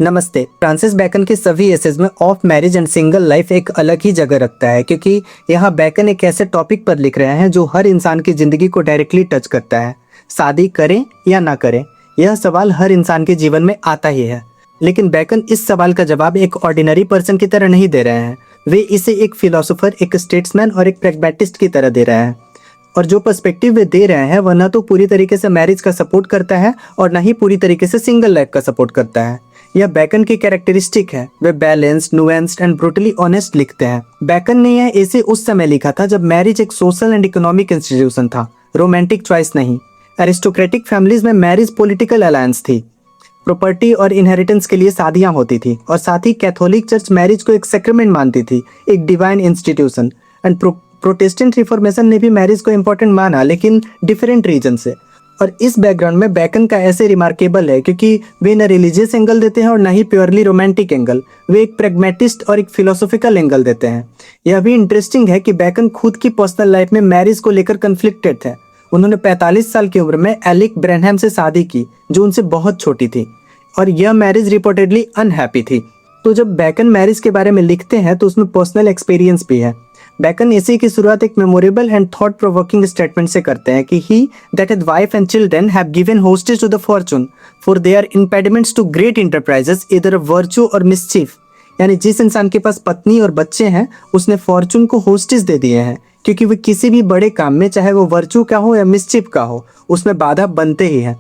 नमस्ते। Francis bacon के सभी एसेज में of marriage and single life एक अलग ही जगह रखता है, क्योंकि यहाँ बैकन एक ऐसे टॉपिक पर लिख रहे हैं जो हर इंसान की जिंदगी को डायरेक्टली टच करता है। शादी करें या ना करें, यह सवाल हर इंसान के जीवन में आता ही है। लेकिन बैकन इस सवाल का जवाब एक ऑर्डिनरी पर्सन की तरह नहीं दे रहे हैं। वे इसे एक फिलोसोफर, एक स्टेट्समैन और एक प्रैग्मेटिस्ट की तरह दे रहे हैं। और जो पर्सपेक्टिव वे दे रहे हैं वह न तो पूरी तरीके से मैरिज का सपोर्ट करता है और न ही पूरी तरीके से सिंगल लाइफ का सपोर्ट करता है। यह बैकन की कैरेक्टरिस्टिक है। वे balanced, nuanced and brutally honest लिखते हैं। बैकन ने यह ऐसे उस समय लिखा था जब मैरिज एक सोशल एंड इकोनॉमिक इंस्टीट्यूशन था, रोमांटिक चॉइस नहीं। एरिस्टोक्रेटिक फैमिलीज में मैरिज पॉलिटिकल अलायंस थी। प्रॉपर्टी और इनहेरिटेंस के लिए शादियां होती थी, और साथ ही कैथोलिक चर्च मैरिज को एक सेक्रेमेंट मानती थी, एक divine institution. And Protestant reformation ने भी मैरिज को इम्पोर्टेंट माना, लेकिन डिफरेंट रीजन से। और इस बैकग्राउंड में बैकन का ऐसे रिमार्केबल है क्योंकि वे न रिलीजियस एंगल देते हैं और न ही प्योरली रोमांटिक एंगल। वे एक प्रैग्मेटिस्ट और एक फिलोसॉफिकल एंगल देते हैं। यह भी इंटरेस्टिंग है कि बैकन खुद की पर्सनल लाइफ में मैरिज को लेकर कन्फ्लिक्टेड थे। उन्होंने 45 साल की उम्र में एलिक ब्रैनहम से शादी की, जो उनसे बहुत छोटी थी, और यह मैरिज रिपोर्टेडली अनहैप्पी थी। तो जब बैकन मैरिज के बारे में लिखते हैं तो उसमें पर्सनल एक्सपीरियंस भी है। बैकन इसी की शुरुआत एक memorable and thought provoking statement से करते हैं कि he that had wife and children have given hostage to the fortune for their impediments to great enterprises either virtue और मिसचीफ। यानी जिस इंसान के पास पत्नी और बच्चे हैं उसने फॉर्चून को होस्टेज दे दिए हैं, क्योंकि वे किसी भी बड़े काम में, चाहे वो वर्च्यू का हो या मिसचीफ का हो, उसमें बाधा बनते ही हैं।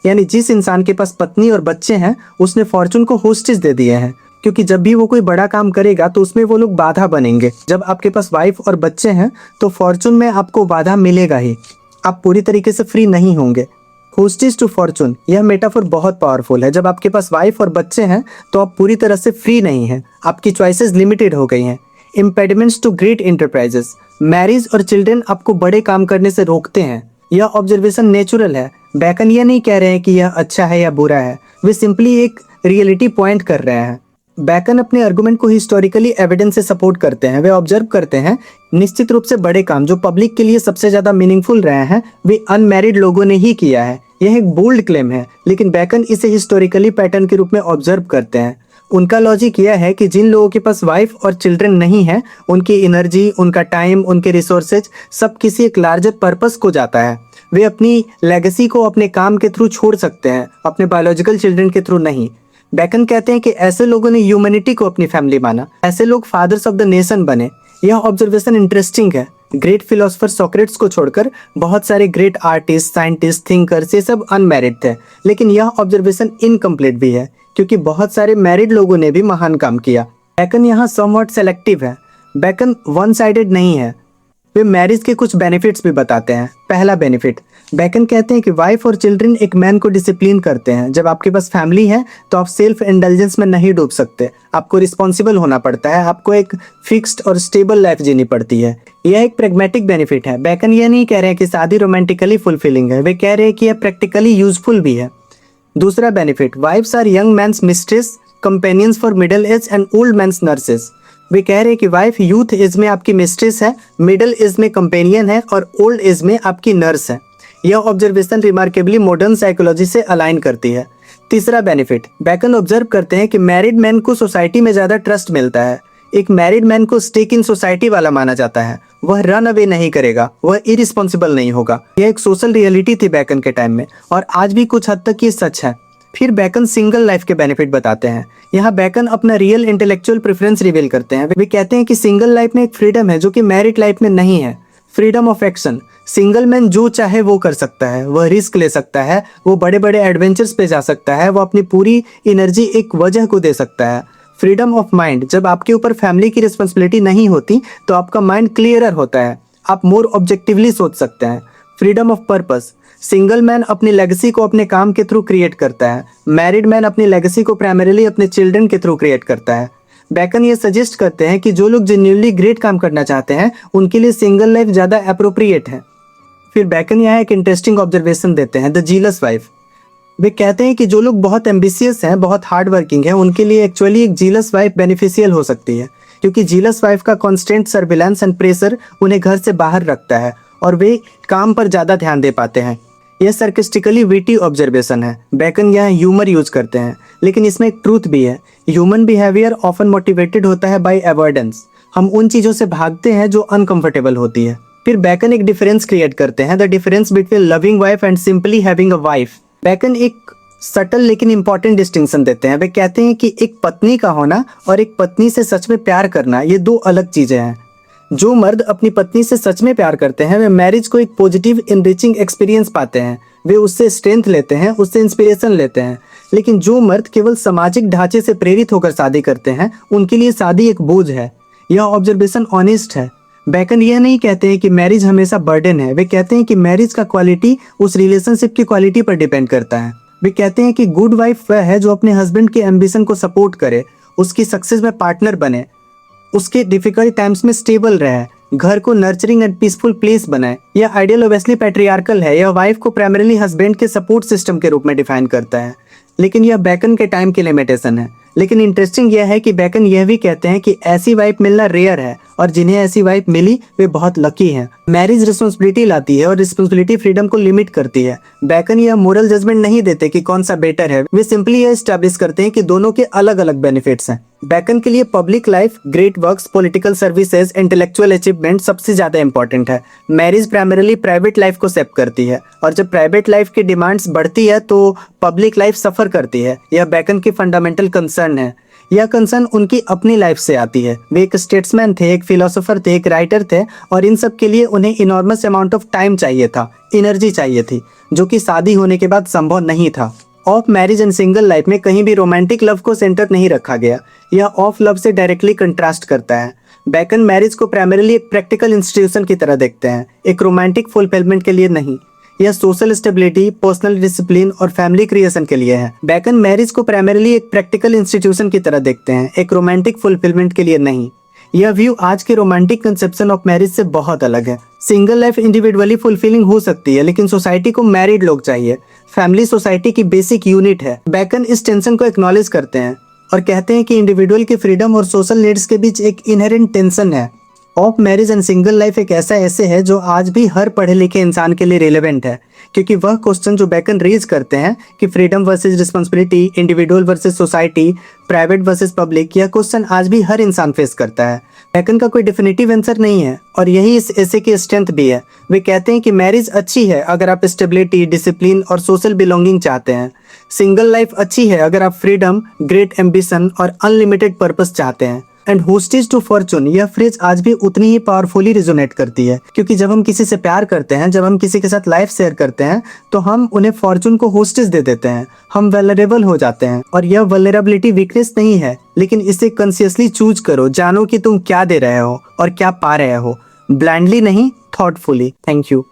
यानी जिस इंसान के पास पत्नी और बच्चे हैं उसने फॉर्चून को होस्टेज दे दिए हैं, क्योंकि जब भी वो कोई बड़ा काम करेगा तो उसमें वो लोग बाधा बनेंगे। जब आपके पास वाइफ और बच्चे हैं तो फॉर्चून में आपको बाधा मिलेगा ही, आप पूरी तरीके से फ्री नहीं होंगे। होस्टेज टू फॉर्चून, यह मेटाफोर बहुत पावरफुल है। जब आपके पास वाइफ और बच्चे हैं तो आप पूरी तरह से फ्री नहीं हैं, आपकी चॉइसेस लिमिटेड हो गई हैं। Impediments to great enterprises, marriage और चिल्ड्रन आपको बड़े काम करने से रोकते हैं। यह ऑब्जर्वेशन नेचुरल है। बैकन यह नहीं कह रहे हैं कि यह अच्छा है या बुरा है, वे सिंपली एक रियलिटी पॉइंट कर रहे हैं। बैकन अपने आर्गुमेंट को हिस्टोरिकली एविडेंस से सपोर्ट करते हैं। वे ऑब्जर्व करते हैं निश्चित रूप से बड़े काम जो पब्लिक के लिए सबसे ज्यादा मीनिंगफुल रहे हैं वे अनमैरिड लोगों ने ही किया है। यह एक बोल्ड क्लेम है, लेकिन बैकन इसे हिस्टोरिकली पैटर्न के रूप में ऑब्जर्व करते हैं। उनका लॉजिक यह है कि जिन लोगों के पास वाइफ और चिल्ड्रन नहीं है, उनकी एनर्जी, उनका टाइम, उनके रिसोर्सेज सब किसी एक लार्जर पर्पस को जाता है। वे अपनी लेगेसी को अपने काम के थ्रू छोड़ सकते हैं, अपने बायोलॉजिकल चिल्ड्रन के थ्रू नहीं। बैकन कहते हैं कि ऐसे लोगों ने ह्यूमैनिटी को अपनी फैमिली माना, ऐसे लोग फादर्स ऑफ द नेशन बने। यह ऑब्जर्वेशन इंटरेस्टिंग है। ग्रेट फिलोसोफर सोक्रेट्स को छोड़कर बहुत सारे ग्रेट आर्टिस्ट, साइंटिस्ट, थिंकर्स, ये सब अनमैरिड थे। लेकिन यह ऑब्जर्वेशन इनकम्प्लीट भी है, क्योंकि बहुत सारे मैरिड लोगों ने भी महान काम किया। बैकन यहाँ समवॉट सेलेक्टिव है। बैकन वन साइडेड नहीं है। वे मैरिज के कुछ बेनिफिट्स भी बताते हैं। पहला बेनिफिट, बैकन कहते हैं कि वाइफ और चिल्ड्रन एक मैन को डिसिप्लिन करते हैं। जब आपके पास फैमिली है तो आप सेल्फ इंडल्जेंस में नहीं डूब सकते, आपको रिस्पॉन्सिबल होना पड़ता है, आपको एक फिक्स्ड और स्टेबल लाइफ जीनी पड़ती है। यह एक प्रैग्मेटिक बेनिफिट है। बैकन यह नहीं कह रहे हैं कि शादी रोमांटिकली फुलफिलिंग है, वे कह रहे हैं कि यह प्रैक्टिकली यूजफुल भी है। दूसरा benefit, wives are young men's mistresses, companions for middle age and old men's nurses. वे कह रहे हैं कि वाइफ यूथ एज में आपकी मिस्ट्रेस है, मिडिल एज में कंपेनियन है और ओल्ड एज में आपकी नर्स है। यह ऑब्जर्वेशन रिमार्केबली मॉडर्न साइकोलॉजी से अलाइन करती है। तीसरा बेनिफिट, बैकन ऑब्जर्व करते हैं कि मैरिड मैन को सोसाइटी में ज्यादा ट्रस्ट मिलता है। एक मैरिड मैन को स्टेक इन सोसाइटी वाला माना जाता है। वह रन अवे नहीं करेगा, वह इरिस्पॉन्सिबल नहीं होगा। यह एक सोशल रियलिटी थी बैकन के टाइम में, और आज भी कुछ हद तक ये सच है। फिर बैकन सिंगल लाइफ के बेनिफिट बताते हैं। यहाँ बैकन अपना रियल इंटेलेक्चुअल प्रेफरेंस रिवील करते हैं। वे कहते हैं कि सिंगल लाइफ में एक फ्रीडम है जो कि मैरिड लाइफ में नहीं है, freedom of action. Single man जो चाहे वो कर सकता है, वह रिस्क ले सकता है, वो बड़े बड़े एडवेंचर्स पे जा सकता है, वो अपनी पूरी एनर्जी एक वजह को दे सकता है। फ्रीडम ऑफ माइंड, जब आपके ऊपर फैमिली की रिस्पॉन्सिबिलिटी नहीं होती तो आपका माइंड क्लियरर होता है, आप मोर ऑब्जेक्टिवली सोच सकते हैं। Freedom of purpose, single man अपनी लेगेसी को अपने काम के थ्रू क्रिएट करता है, मैरिड मैन अपनी लेगेसी को प्राइमरीली अपने चिल्ड्रन के थ्रू क्रिएट करता है। बैकन ये सजेस्ट करते हैं कि जो लोग जेन्युइनली ग्रेट काम करना चाहते हैं उनके लिए सिंगल लाइफ ज़्यादा अप्रोप्रिएट है। फिर बैकन यहाँ एक इंटरेस्टिंग ऑब्जर्वेशन देते हैं, द जीलस वाइफ। वे कहते हैं कि जो लोग बहुत एम्बिशियस हैं, बहुत हार्ड वर्किंग हैं, उनके लिए एक्चुअली एक जीलस वाइफ बेनिफिशियल हो सकती है, क्योंकि जीलस वाइफ का कॉन्स्टेंट सर्विलेंस एंड प्रेशर उन्हें घर से बाहर रखता है और वे काम पर ज़्यादा ध्यान दे पाते हैं। यह sarcastically witty ऑब्जर्वेशन है। बैकन यह ह्यूमर यूज करते हैं, लेकिन इसमें एक ट्रूथ भी है। ह्यूमन बिहेवियर ऑफन मोटिवेटेड होता है बाय अवॉइडेंस। हम उन चीजों से भागते हैं जो अनकंफर्टेबल होती है। फिर बैकन एक डिफरेंस क्रिएट करते हैं, the difference between loving wife and simply having a wife. Bacon एक सटल लेकिन इंपॉर्टेंट डिस्टिंक्शन देते हैं। वे कहते हैं कि एक पत्नी का होना और एक पत्नी से सच में प्यार करना, ये दो अलग चीजें हैं। जो मर्द अपनी पत्नी से सच में प्यार करते हैं वे मैरिज को एक पॉजिटिव इनरिचिंग एक्सपीरियंस पाते हैं। वे उससे स्ट्रेंथ लेते हैं, उससे इंस्पिरेशन लेते हैं। लेकिन जो मर्द केवल सामाजिक ढांचे से प्रेरित होकर शादी करते हैं, उनके लिए शादी एक बोझ है। यह ऑब्जर्वेशन ऑनेस्ट है। बैकन यह नहीं कहते हैं कि मैरिज हमेशा बर्डन है। वे कहते हैं कि मैरिज का क्वालिटी उस रिलेशनशिप की क्वालिटी पर डिपेंड करता है। वे कहते हैं कि गुड वाइफ वह है जो अपने हस्बैंड के एम्बिशन को सपोर्ट करे, उसकी सक्सेस में पार्टनर बने, उसके डिफिकल्ट टाइम्स में स्टेबल रहे, घर को नर्चरिंग एंड पीसफुल प्लेस बनाए। यह आइडियल ऑब्वियसली पैट्रियार्कल है। यह वाइफ को प्राइमरीली हस्बैंड के सपोर्ट सिस्टम के रूप में डिफाइन करता है, लेकिन यह बैकन के टाइम की लिमिटेशन है। लेकिन इंटरेस्टिंग यह है कि बैकन यह भी कहते हैं कि ऐसी वाइफ मिलना रेयर है और जिन्हें ऐसी वाइफ मिली वे बहुत लकी हैं। मैरिज रिस्पॉन्सिबिलिटी लाती है और रिस्पॉन्सिबिलिटी फ्रीडम को लिमिट करती है। बैकन यह मोरल जजमेंट नहीं देते कि कौन सा बेटर है, वे सिंपली यह एस्टैब्लिश करते हैं कि दोनों के अलग अलग बेनिफिट्स हैं। बैकन के लिए public life, great works, political services, intellectual achievement सबसे ज्यादा इंपॉर्टेंट है। मैरिज प्राइमरीली प्राइवेट लाइफ को सेव करती है और जब प्राइवेट लाइफ की डिमांड्स बढ़ती है तो पब्लिक लाइफ सफर करती है। यह बैकन की फंडामेंटल कंसर्न है। यह कंसर्न उनकी अपनी लाइफ से आती है। वे एक स्टेट्समैन थे, एक फिलोसोफर थे, एक राइटर थे और इन सब के लिए उन्हें इनॉर्मस अमाउंट ऑफ टाइम चाहिए था, एनर्जी चाहिए थी, जो कि शादी होने के बाद संभव नहीं था। Of marriage and single life में कहीं भी रोमांटिक लव को सेंटर नहीं रखा गया। यह ऑफ लव से डायरेक्टली कंट्रास्ट करता है। बैकन मैरिज को प्राइमरीली एक प्रैक्टिकल इंस्टीट्यूशन की तरह देखते हैं, एक रोमांटिक फुलफिलमेंट के लिए नहीं। यह सोशल स्टेबिलिटी, पर्सनल डिसिप्लिन और फैमिली क्रिएशन के लिए है। बैकन मैरिज को प्राइमरीली एक प्रैक्टिकल इंस्टीट्यूशन की तरह देखते हैं, एक रोमांटिक फुलफिलमेंट के लिए नहीं। यह व्यू आज के रोमांटिक कंसेप्शन ऑफ मैरिज से बहुत अलग है। सिंगल लाइफ इंडिविजुअली फुलफिलिंग हो सकती है, लेकिन सोसाइटी को मैरिड लोग चाहिए। फैमिली सोसाइटी की बेसिक यूनिट है। बैकन इस टेंशन को एक्नॉलेज करते हैं और कहते हैं कि इंडिविजुअल की फ्रीडम और सोशल नीड्स के बीच एक इनहेरेंट टेंशन है। Of marriage and single life एक ऐसा ऐसे है जो आज भी हर पढ़े लिखे इंसान के लिए रिलेवेंट है, क्योंकि वह क्वेश्चन जो बैकन रेज करते हैं कि freedom versus responsibility, individual versus society, private versus public, यह क्वेश्चन आज भी हर इंसान फेस करता है। बैकन का कोई डेफिनेटिव आंसर नहीं है और यही इस ऐसे की स्ट्रेंथ भी है। वे कहते हैं कि मैरिज अच्छी है अगर आप स्टेबिलिटी, डिसिप्लिन और सोशल बिलोंगिंग चाहते हैं। सिंगल लाइफ अच्छी है अगर आप फ्रीडम, ग्रेट एम्बिशन और अनलिमिटेड पर्पस चाहते हैं। एंड होस्टेज टू फॉर्चून, यह फ्रेज आज भी उतनी ही पावरफुली रिजोनेट करती है, क्योंकि जब हम किसी से प्यार करते हैं, जब हम किसी के साथ लाइफ शेयर करते हैं, तो हम उन्हें फॉर्चून को होस्टेज दे देते हैं। हम वल्नरेबल हो जाते हैं और यह वल्नरेबिलिटी वीकनेस नहीं है, लेकिन इसे कॉन्शियसली चूज करो। जानो कि तुम क्या दे रहे हो और क्या पा रहे हो, ब्लाइंडली नहीं, थॉटफुली। Thank you.